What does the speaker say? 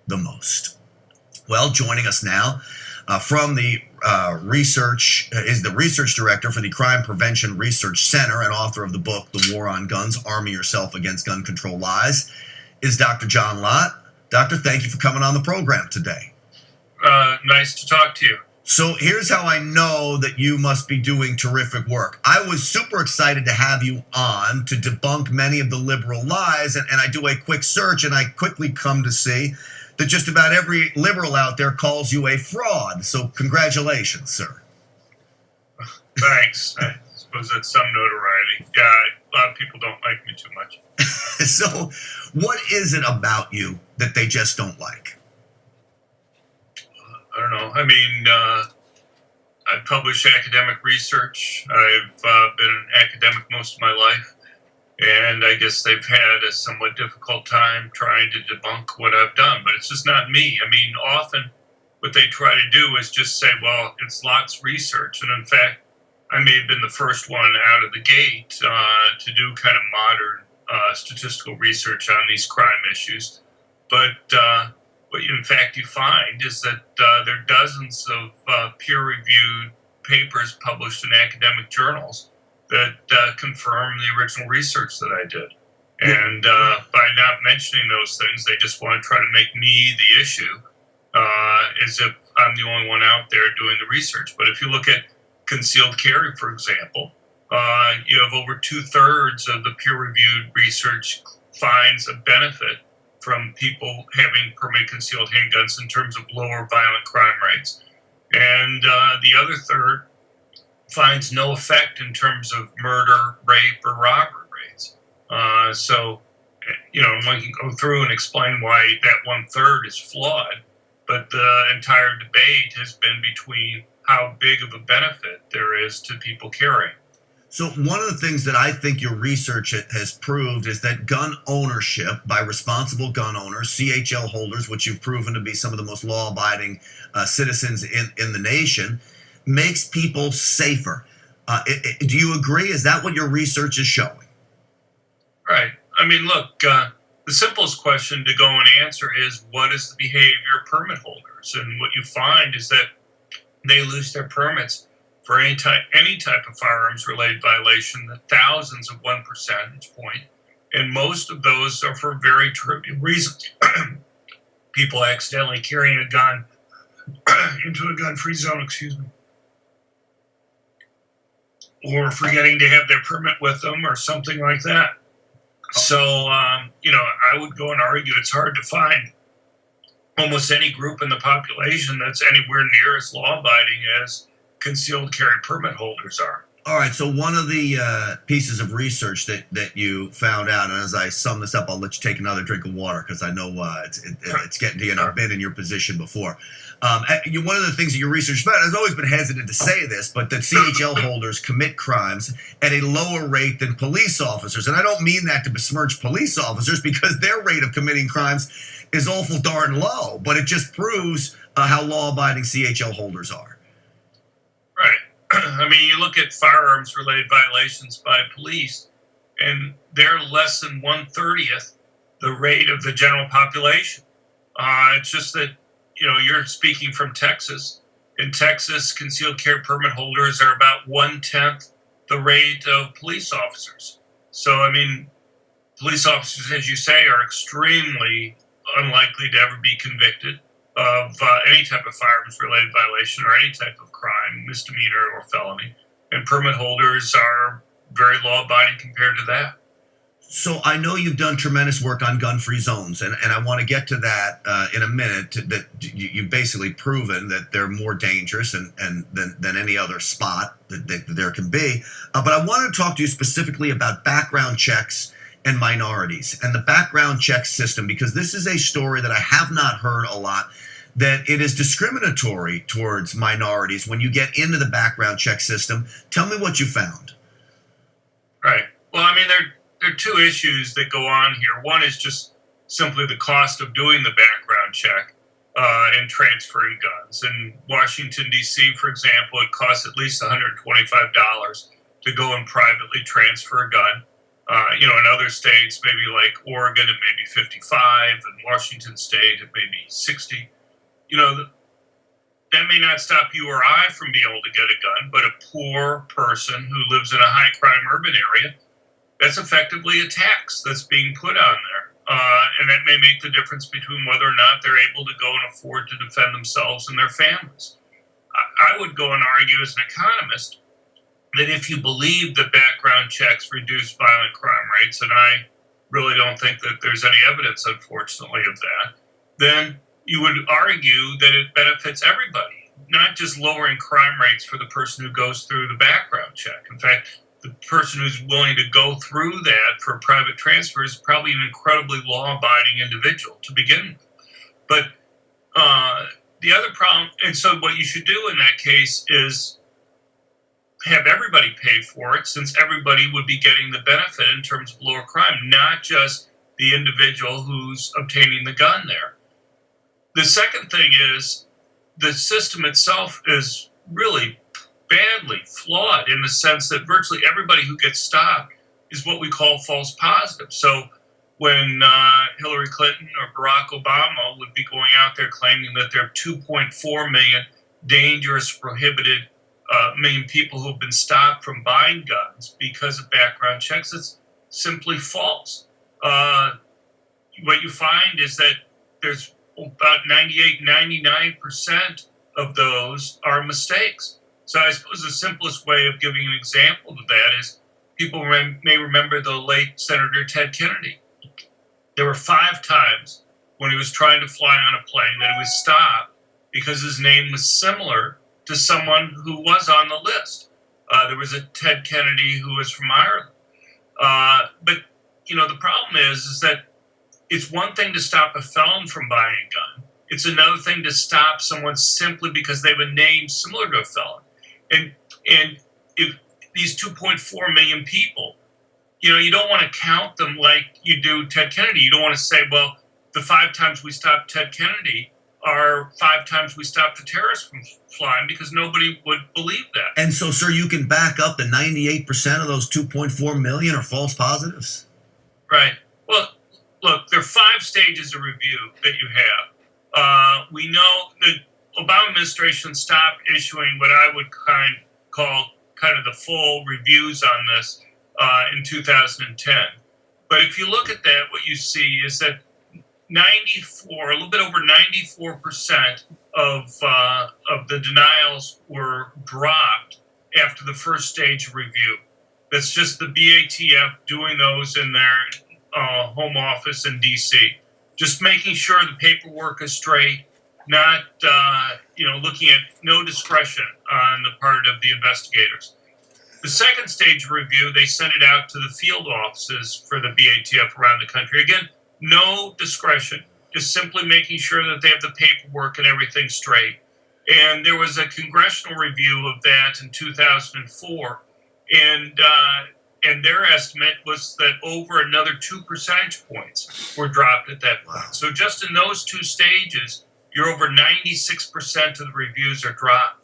the most? Well, joining us now from the research is the research director for the Crime Prevention Research Center and author of the book, The War on Guns, Arming Yourself Against Gun Control Lies, is Dr. John Lott. Doctor, thank you for coming on the program today. Nice to talk to you. So here's how I know that you must be doing terrific work. I was super excited to have you on to debunk many of the liberal lies, and I do a quick search, and I quickly come to see that just about every liberal out there calls you a fraud. So congratulations, sir. Thanks. I suppose that's some notoriety. Yeah, a lot of people don't like me too much. So what is it about you that they just don't like? I don't know. I mean, I publish academic research. I've been an academic most of my life, and I guess they've had a somewhat difficult time trying to debunk what I've done, but it's just not me. I mean, often what they try to do is just say, well, it's Lott's research, and in fact, I may have been the first one out of the gate to do kind of modern statistical research on these crime issues, but what in fact you find is that there are dozens of peer-reviewed papers published in academic journals that confirm the original research that I did. And by not mentioning those things, they just want to try to make me the issue, as if I'm the only one out there doing the research. But if you look at concealed carry, for example, you have over 2/3 of the peer-reviewed research finds a benefit from people having permanent concealed handguns in terms of lower violent crime rates. And the other third finds no effect in terms of murder, rape, or robbery rates. So, one can go through and explain why that 1/3 is flawed, but the entire debate has been between how big of a benefit there is to people carrying. So one of the things that I think your research has proved is that gun ownership by responsible gun owners, CHL holders, which you've proven to be some of the most law-abiding citizens in the nation, makes people safer. Do you agree? Is that what your research is showing? Right. I mean, look, the simplest question to go and answer is, what is the behavior of permit holders? And what you find is that they lose their permits for any type of firearms-related violation, the thousands of 1 percentage point, and most of those are for very trivial reasons. People accidentally carrying a gun into a gun-free zone, or forgetting to have their permit with them, or something like that. So, I would go and argue it's hard to find almost any group in the population that's anywhere near as law-abiding as concealed carry permit holders are. All right, so one of the pieces of research that you found out, and as I sum this up, I'll let you take another drink of water because I know it's getting to you, and I've been in your position before. One of the things that your research found, I've always been hesitant to say this, but that CHL holders commit crimes at a lower rate than police officers. And I don't mean that to besmirch police officers because their rate of committing crimes is awful darn low, but it just proves how law-abiding CHL holders are. Right. I mean, you look at firearms-related violations by police, and they're less than 1/30th the rate of the general population. It's just that, you're speaking from Texas. In Texas, concealed carry permit holders are about 1/10 the rate of police officers. So, I mean, police officers, as you say, are extremely unlikely to ever be convicted of any type of firearms-related violation or any type of crime, misdemeanor or felony. And permit holders are very law-abiding compared to that. So I know you've done tremendous work on gun-free zones, and I want to get to that in a minute, that you've basically proven that they're more dangerous than any other spot that there can be. But I want to talk to you specifically about background checks and minorities and the background check system, because this is a story that I have not heard a lot, that it is discriminatory towards minorities when you get into the background check system. Tell me what you found. Right. Well, I mean, there are two issues that go on here. One is just simply the cost of doing the background check and transferring guns. In Washington, D.C., for example, it costs at least $125 to go and privately transfer a gun. In other states, maybe like Oregon, it may be 55, and Washington State, it may be 60. That may not stop you or I from being able to get a gun, but a poor person who lives in a high crime urban area, that's effectively a tax that's being put on there. And that may make the difference between whether or not they're able to go and afford to defend themselves and their families. I would go and argue as an economist that if you believe that background checks reduce violent crime rates, and I really don't think that there's any evidence, unfortunately, of that, then you would argue that it benefits everybody, not just lowering crime rates for the person who goes through the background check. In fact, the person who's willing to go through that for private transfer is probably an incredibly law-abiding individual to begin with. But the other problem, and so what you should do in that case is have everybody pay for it, since everybody would be getting the benefit in terms of lower crime, not just the individual who's obtaining the gun there. The second thing is the system itself is really badly flawed in the sense that virtually everybody who gets stopped is what we call false positives. So when Hillary Clinton or Barack Obama would be going out there claiming that there are 2.4 million dangerous, prohibited million people who have been stopped from buying guns because of background checks, it's simply false. What you find is that there's about 99% of those are mistakes. So I suppose the simplest way of giving an example of that is people may remember the late Senator Ted Kennedy. There were 5 times when he was trying to fly on a plane that he was stopped because his name was similar to someone who was on the list. There was a Ted Kennedy who was from Ireland. But the problem is that it's one thing to stop a felon from buying a gun. It's another thing to stop someone simply because they have a name similar to a felon. And if these 2.4 million people, you don't want to count them like you do Ted Kennedy. You don't want to say, well, the 5 times we stopped Ted Kennedy are 5 times we stopped the terrorists from flying, because nobody would believe that. And so, sir, you can back up the 98% of those 2.4 million are false positives? Right. Well, look, there are 5 stages of review that you have. We know the Obama administration stopped issuing what I would call the full reviews on this in 2010. But if you look at that, what you see is that a little bit over 94% of the denials were dropped after the first stage of review. That's just the BATF doing those in their home office in D.C. Just making sure the paperwork is straight, not looking at no discretion on the part of the investigators. The second stage of review, they sent it out to the field offices for the BATF around the country. Again, no discretion, just simply making sure that they have the paperwork and everything straight. And there was a congressional review of that in 2004, and their estimate was that over another 2 percentage points were dropped at that point. So just in those 2 stages, you're over 96% of the reviews are dropped.